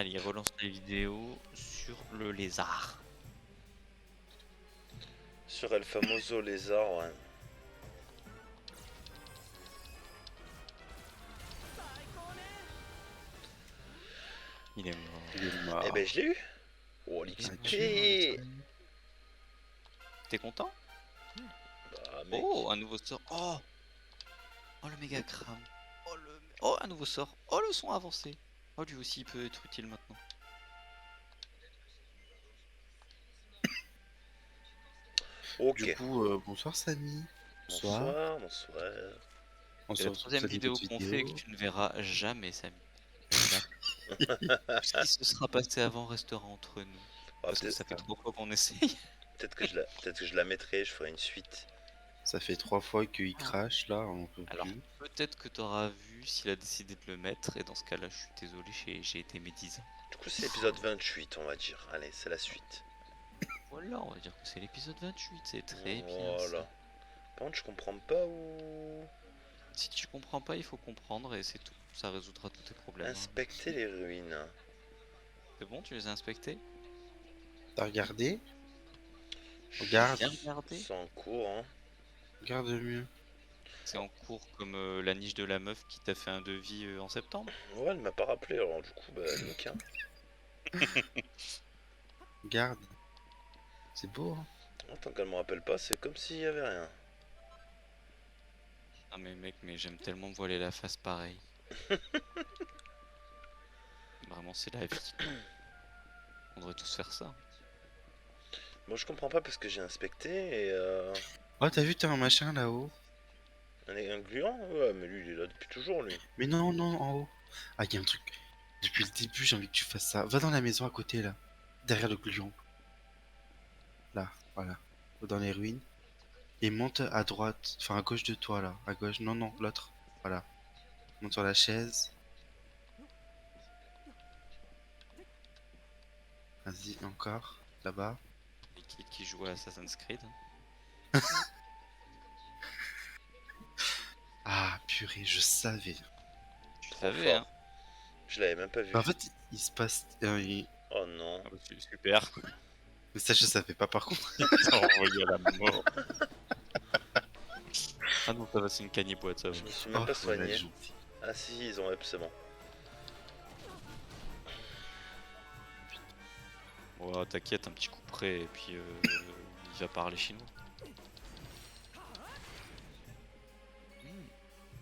Allez, relance la vidéo sur le lézard. Sur El Famoso Lézard, ouais. Il est mort. Il est mort. Eh ben je l'ai eu. Oh Ah, l'XP. tu- T'es content? Bah mec. Oh, un nouveau sort. Oh, oh le méga crame. Oh le. Oh, un nouveau sort. Oh, le son avancé. Oh, lui aussi, il peut être utile maintenant. Ok. Du coup, bonsoir Samy. Bonsoir, bonsoir. On C'est se la retrouve troisième sur une vidéo autre qu'on fait et que tu ne verras jamais, Samy. Ce qui se sera passé avant restera entre nous. Ah, Parce que ça fait 3 fois qu'on essaye. peut-être que je la mettrai, je ferai une suite. Ça fait 3 fois qu'il crache là, on peut Alors, plus. peut-être que t'auras vu s'il a décidé de le mettre, et dans ce cas-là, je suis désolé, j'ai été médisant. Du coup c'est l'épisode 28 on va dire. Allez, c'est la suite. Voilà, on va dire que c'est l'épisode 28, c'est très bien. Voilà. Ça. Par contre je comprends pas où. Si tu comprends pas, il faut comprendre, et c'est tout. Ça résoudra tous tes problèmes. Inspecter les ruines. C'est bon, tu les as inspectés? T'as regardé? Regarde. Bien regardé. C'est en cours, hein. Regarde mieux. C'est en cours comme la niche de la meuf qui t'a fait un devis en septembre. Ouais, elle m'a pas rappelé, alors du coup, bah, nique, hein. Regarde. C'est beau, hein? Tant qu'elle me rappelle pas, c'est comme s'il y avait rien. Ah mais mec, mais j'aime tellement me voiler la face pareil. Vraiment, c'est la vie. On devrait tous faire ça. Bon, je comprends pas parce que j'ai inspecté et Oh, t'as vu, t'as un machin là-haut? un gluant. Ouais, mais lui, il est là depuis toujours, lui. Mais non, non, en haut. Ah, y a un truc. Depuis le début, j'ai envie que tu fasses ça. Va dans la maison à côté là. Derrière le gluon. Là, voilà. Va dans les ruines. Et monte à droite. Enfin, à gauche de toi là. À gauche. Non, non, l'autre. Voilà. Monte sur la chaise. Vas-y, encore. Là-bas. Les kids qui jouent à Assassin's Creed. Ah, purée, je savais. Tu Trop savais, fort. hein? Je l'avais même pas vu. Bah, en fait, il se passe. Oh non. Ah bah, c'est super. Mais ça, je savais pas par contre. T'as envoyé à la mort. Ah non, ça va, c'est une caniboîte, ça va. Je me suis même Oh, pas voilà, soigné. gentil. Ah si, ils ont up, c'est bon. Oh, t'inquiète, un petit coup près, et puis il va parler chinois. Il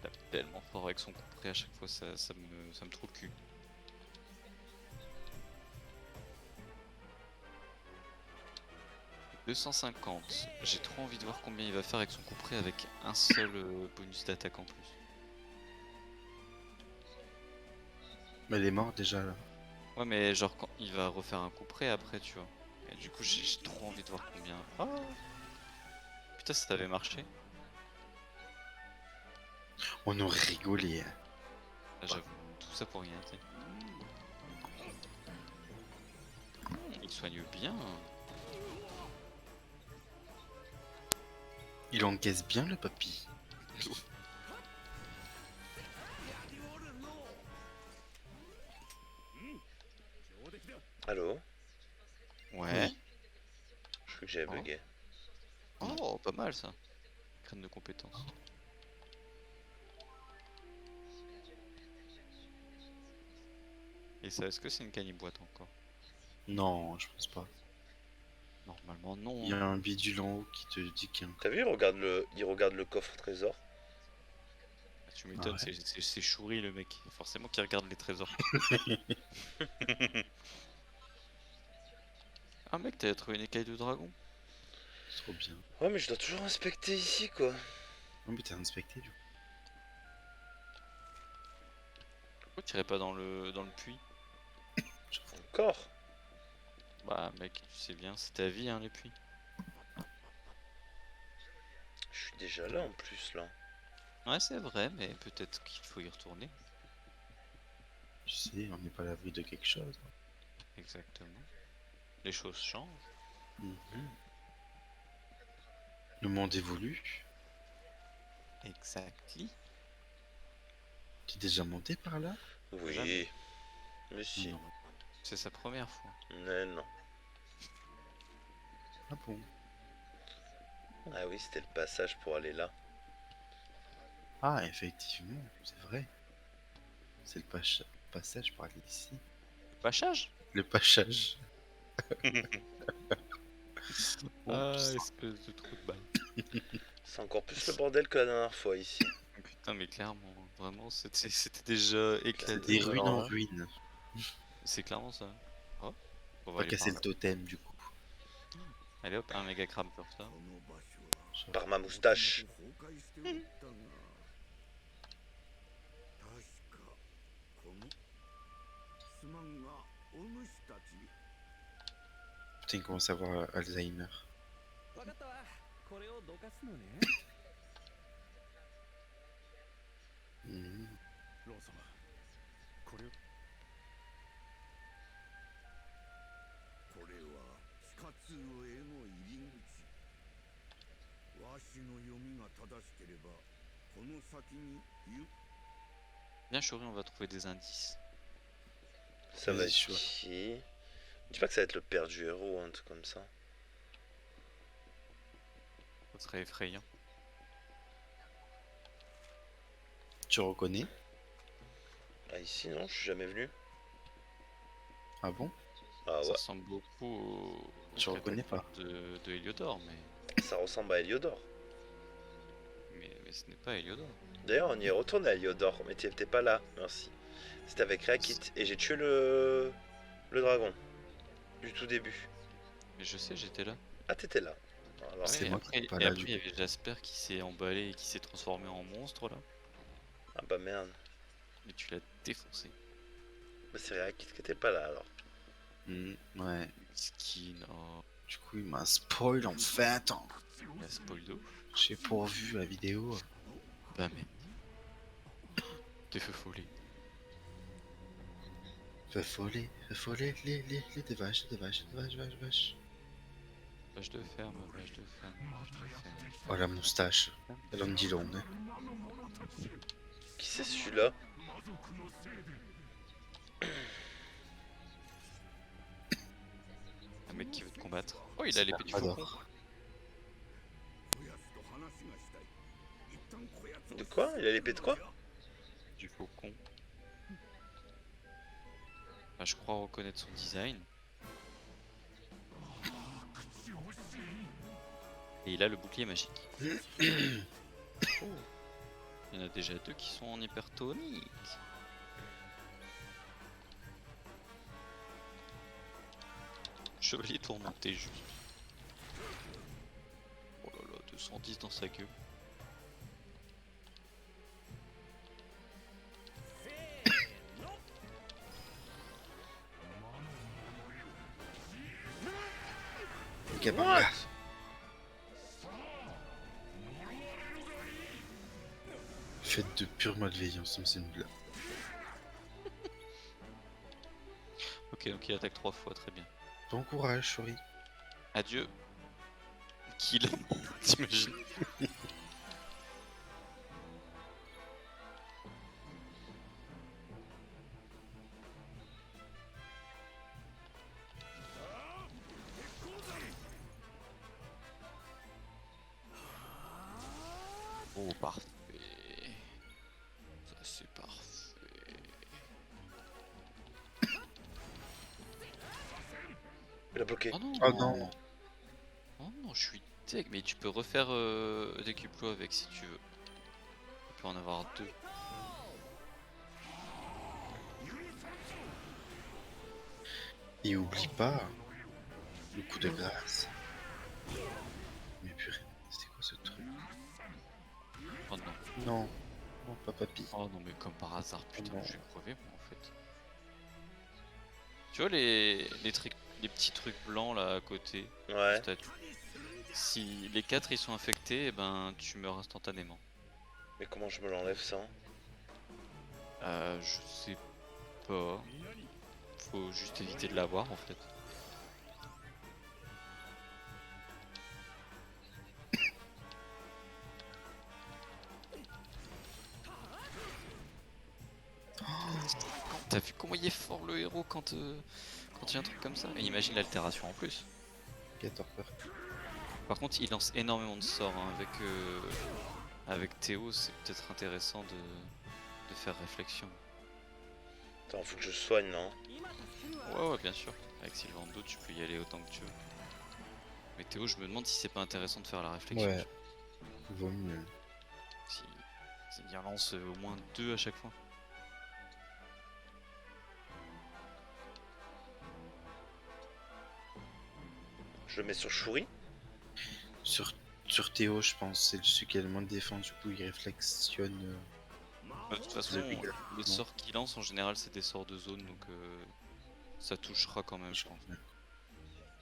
tape tellement fort avec son coup près à chaque fois, ça me trouve le cul. « 250. J'ai trop envie de voir combien il va faire avec son coup près avec un seul bonus d'attaque en plus. Mais elle est morte déjà là. Ouais, mais genre quand il va refaire un coup près après, tu vois. Et du coup, j'ai trop envie de voir combien. Ah putain, ça t'avait marché. On aurait rigolé. Hein. Ah, j'avoue, tout ça pour rien, tu sais. Il soigne bien. Il encaisse bien le papy. Allô? Ouais. Je crois que j'avais Oh. bugué. Oh, pas mal ça. Crâne de compétences. Et ça, est-ce que c'est une caniboîte encore? Non, je pense pas. Normalement, non. Il y Hein. a un bidule en haut qui te dit qu'il y a un... T'as vu, il regarde le coffre trésor. Ah, tu m'étonnes, Ouais. c'est Chouri le mec. Forcément qu'il regarde les trésors. Ah mec, t'as trouvé une écaille de dragon? C'est trop bien. Ouais, mais je dois toujours inspecter ici, quoi. Non mais t'as inspecté du coup. Pourquoi t'irais pas dans le puits? Encore? Bah mec, tu sais bien, c'est ta vie hein les puits. Je suis déjà là en plus, là. Ouais c'est vrai, mais peut-être qu'il faut y retourner. Tu sais, on n'est pas à l'abri de quelque chose. Exactement. Les choses changent. Mhm. Le monde évolue. Exactly. Tu es déjà monté par là? Oui. Jamais. Mais si. Non. C'est sa première fois. Mais non. Ah bon? Ah oui, c'était le passage pour aller là. Ah, effectivement, c'est vrai. C'est le passage pour aller ici. Pachage. Le passage. Ah, Oups. espèce de trou de balle. C'est encore plus le bordel que la dernière fois ici. Putain, mais clairement, vraiment, c'était déjà éclaté. Des ruines Alors en là, ruines. c'est clairement ça. Oh, on va Pas aller par casser là. le totem du coup. Allez hop, un méga crabe pour ça. Par ma moustache. Putain, il commence à avoir Alzheimer. Mhm. ロン様これは地下通路への入り口わしの読みが正しければこの先にBien, Chori, on va trouver des indices. Ça va Vas-y, être chaud. ici. Dis pas que ça va être le père du héros ou un truc comme ça. Ça serait effrayant. Tu reconnais? Ah ici non, je suis jamais venu. Ah bon? Ah Ça ouais, ressemble beaucoup Je reconnais pas. de Heliodor, mais, ça ressemble à Heliodor. mais ce n'est pas Heliodor. D'ailleurs on y est retourné à Heliodor, mais t'étais pas là, merci. C'était avec Rakit et j'ai tué le dragon. Du tout début. Mais je sais, j'étais là. Ah t'étais là. Alors, C'est et moi qui après, étais pas et là, après, du il y avait Jasper qui s'est emballé et qui s'est transformé en monstre là. ah bah merde. Et tu l'as défoncé. Bah c'est Rakit qui était pas là alors. Ouais. Skin, oh, Du coup, il m'a spoil en fait. la spoil de ouf. J'ai pas vu la vidéo. Bah mais. T'es fait folie. Fais foller, les vaches, vaches. Vache de ferme, vache de ferme, vache de ferme. Oh la moustache, elle en dit long. Hein. Qui c'est celui-là? Un mec qui veut te combattre. Oh, il a l'épée du faucon. J'adore. こやつと話がしたい一旦こやつを De quoi? Il a l'épée de quoi? Du faucon. Bah, je crois reconnaître son design. Et il a le bouclier magique. Oh. Il y en a déjà deux qui sont en hypertonique. Chevalier tourmenté juste. Oh là là, 210 dans sa gueule. Gabanga. Faites de pure malveillance, c'est une blague. Ok, donc il attaque 3 fois, très bien. Bon courage, Chori. Adieu. Kill. T'imagines? Oh, parfait. Ça, c'est parfait. Il a bloqué. Oh non! Oh non. Oh non, je suis deg, mais tu peux refaire des cuplots avec si tu veux. Tu peux en avoir deux. Et oublie pas le coup de grâce. Mais purée, c'était quoi ce truc? Oh non. Non, non, pas papy. Oh non, mais comme par hasard, putain, non. je vais crever moi en fait. Tu vois les petits trucs blancs là à côté, Ouais. statue. Si les 4 ils sont infectés, eh ben tu meurs instantanément. Mais comment je me l'enlève ça? Je sais pas. Faut juste éviter de l'avoir en fait. T'as vu comment il est fort le héros quand il y a un truc comme ça? Et imagine l'altération en plus. 14 heures. Par contre, il lance énormément de sorts hein, avec Théo, c'est peut-être intéressant de faire réflexion. Attends, faut que je soigne, non? Ouais, bien sûr. Avec Sylvando, tu peux y aller autant que tu veux. Mais Théo, je me demande si c'est pas intéressant de faire la réflexion. Ouais. Vaut mieux. Si il en lance au moins 2 à chaque fois. Je le mets sur Shuri. Sur Théo, je pense, c'est celui qui a le moins de défense, du coup il réflexionne. De toute façon, Le big- les non. sorts qu'il lance en général, c'est des sorts de zone, donc ça touchera quand même, je pense.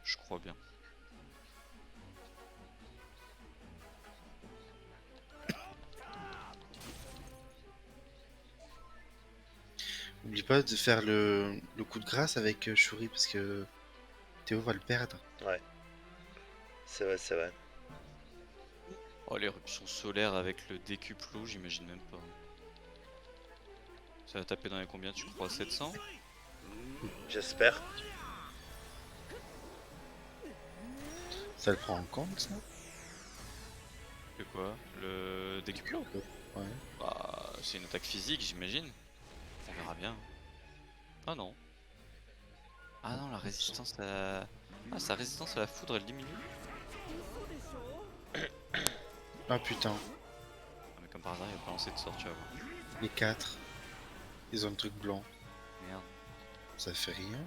Je crois bien. Oublie pas de faire le coup de grâce avec Shuri parce que Théo va le perdre. Ouais. C'est vrai, c'est vrai. Oh, l'éruption solaire avec le décuplo, j'imagine même pas. Ça va taper dans les combien, tu crois? 700? J'espère. Ça le prend en compte ça? C'est quoi? Le décuplo? Ouais. Bah, c'est une attaque physique, j'imagine. On verra bien. Ah non. Ah non, la résistance à... Ah, sa résistance à la foudre, elle diminue. Ah putain, Ah, mais comme par hasard, il va pas lancer de sort, tu vas voir. les 4, ils ont le truc blanc. Merde. Ça fait rien.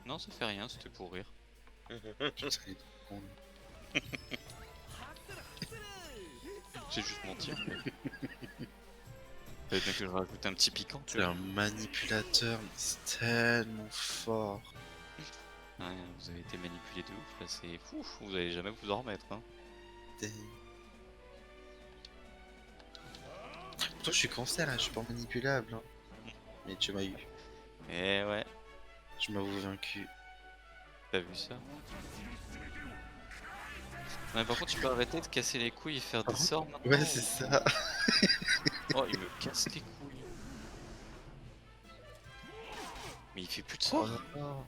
Non, ça fait rien, c'était pour rire. Putain, il est trop con. J'ai juste menti en fait. Fallait bien que je rajoute un petit piquant, tu C'est vois. un manipulateur, mais c'est tellement fort. Ouais, vous avez été manipulé de ouf, là c'est fou, vous allez jamais vous en remettre hein. Putain, je suis cancer, là, je suis pas manipulable. Hein. Mais tu m'as eu. Eh ouais, Je m'avoue vaincu. t'as vu ça? Ouais, par contre tu peux arrêter de casser les couilles et faire des Par contre, sorts maintenant. Ouais, c'est ça. Oh, il me casse les couilles. Mais il fait plus de Oh sorts. non.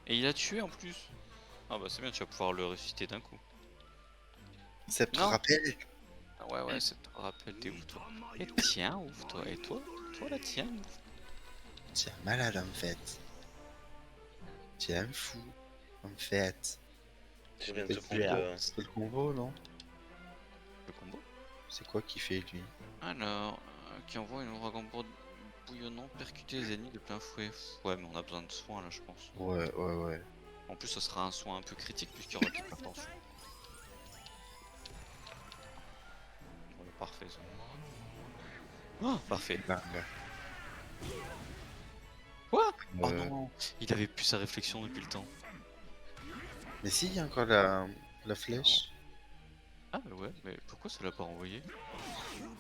Et il a tué en plus. Ah bah c'est bien, tu vas pouvoir le ressusciter d'un coup. Ça te Non. rappelle? Ah ouais, ça te rappelle, t'es ouf toi. Et tiens, ouf toi. Et toi? Toi là, tiens, ouf. Tu es un malade en fait. Tu es un fou. En fait. Je viens de C'est te le couper combo, de... c'est le combo, non? Le combo. C'est quoi qu'il fait lui? Alors, qui envoie une ouragan bouillonnant percuter les ennemis de plein fouet. Ouais, mais on a besoin de soins là, je pense. Ouais. En plus, ça sera un soin un peu critique puisqu'il y aura de l'hypertension. Ouais, parfait ça. Oh, parfait. Là, là. Quoi? Oh Euh, non, il avait plus sa réflexion depuis le temps. Mais si, il y a encore la flèche. Ah bah ouais, mais pourquoi ça l'a pas envoyé?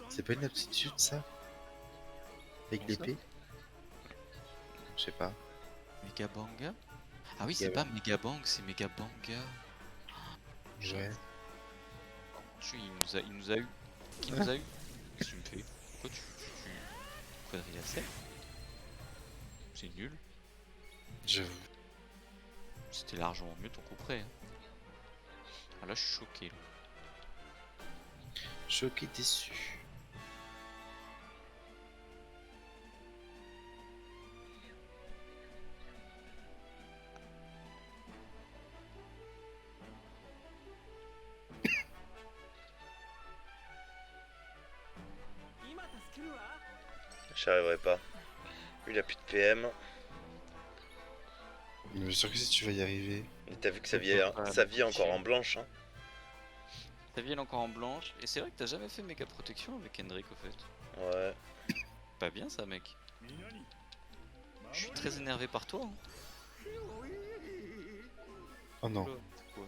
C'est pas une aptitude ça? Avec Comment ça? l'épée? Je sais pas. Megabanga? Ah oui, c'est pas Megabang, c'est Megabanga. Ouais. Il nous a eu. Qui nous a eu? Qu'est-ce que tu me fais? Pourquoi tu quadrillacer? C'est nul. J'avoue. C'était largement mieux ton coup près. Hein. Ah là, je suis choqué. Là. Choqué, déçu. J'y arriverai pas. Lui, il a plus de PM. Mais je suis sûr que si tu vas y arriver. Et t'as vu que sa vie est encore en blanche. Hein. Ta vie elle est encore en blanche. Et c'est vrai que t'as jamais fait méga protection avec Hendrik au fait. Ouais. Pas bien ça, mec. Je suis très énervé par toi. Hein. Oh non. Quoi.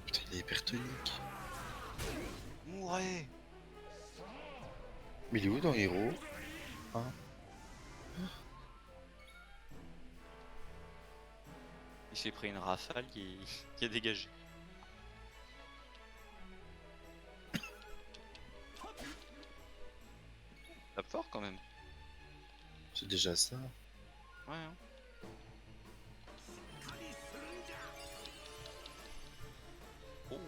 Putain, il est hypertonique. Mourez. Mais il est où dans Hero? Hein? Il s'est pris une rafale qui a dégagé. Tape fort quand même. C'est déjà ça. Ouais. Hein. Oh.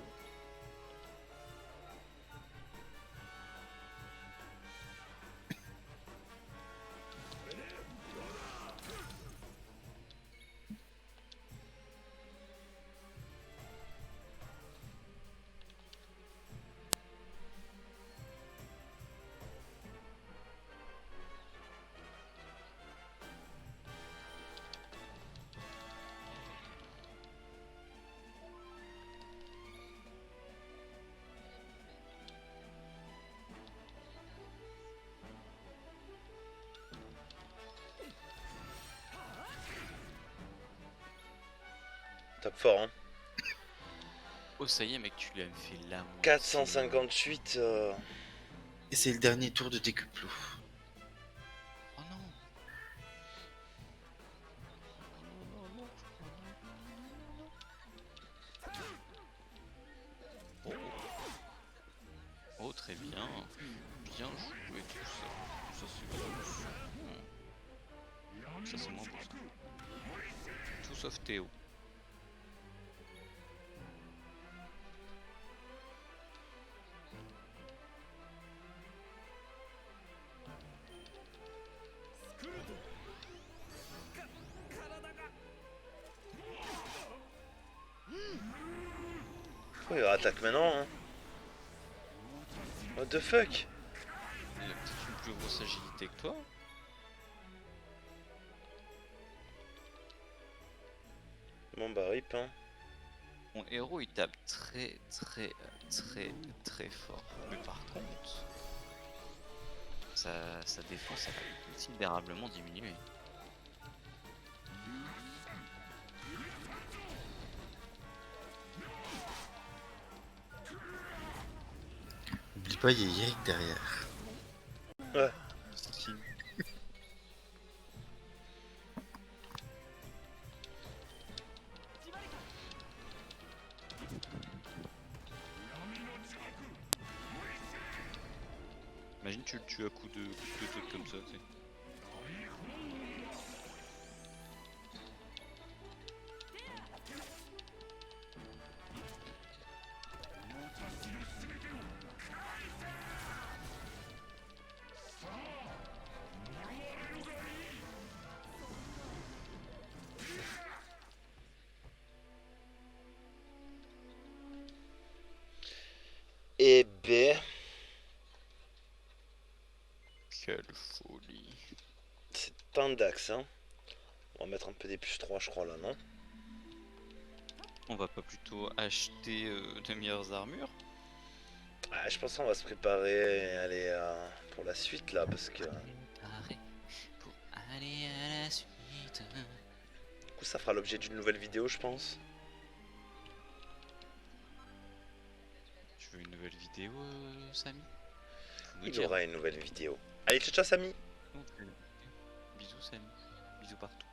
Tape fort, hein. Oh, ça y est, mec, tu lui as fait la moitié. 458. Et c'est le dernier tour de décuplot. Oh non. Oh. Oh, très bien. Bien joué tout ça. Ça c'est bon. Ça c'est moins bon ça. Tout sauf Théo. Pourquoi il attaque maintenant, hein? What the fuck? Il a peut-être une plus grosse agilité que toi. Bon bah rip, hein. Mon héros il tape très fort. Mais par contre, sa défense elle a considérablement diminué. N'oublie pas, il y a Yannick derrière. Ouais. Si. Imagine tu le tues à coups de trucs comme ça, tu sais. Et B. Quelle folie. C'est un dax, hein. On va mettre un peu des plus 3, je crois, là, non? On va pas plutôt acheter de meilleures armures? Ah, je pense qu'on va se préparer et aller pour la suite, là, parce que... Préparer pour aller à la suite. Du coup, ça fera l'objet d'une nouvelle vidéo, je pense. Tu veux une nouvelle vidéo, Samy? Faut nous Il y dire. aura une nouvelle vidéo. Allez, ciao, ciao, Samy! Ok. Bisous, Samy. Bisous partout.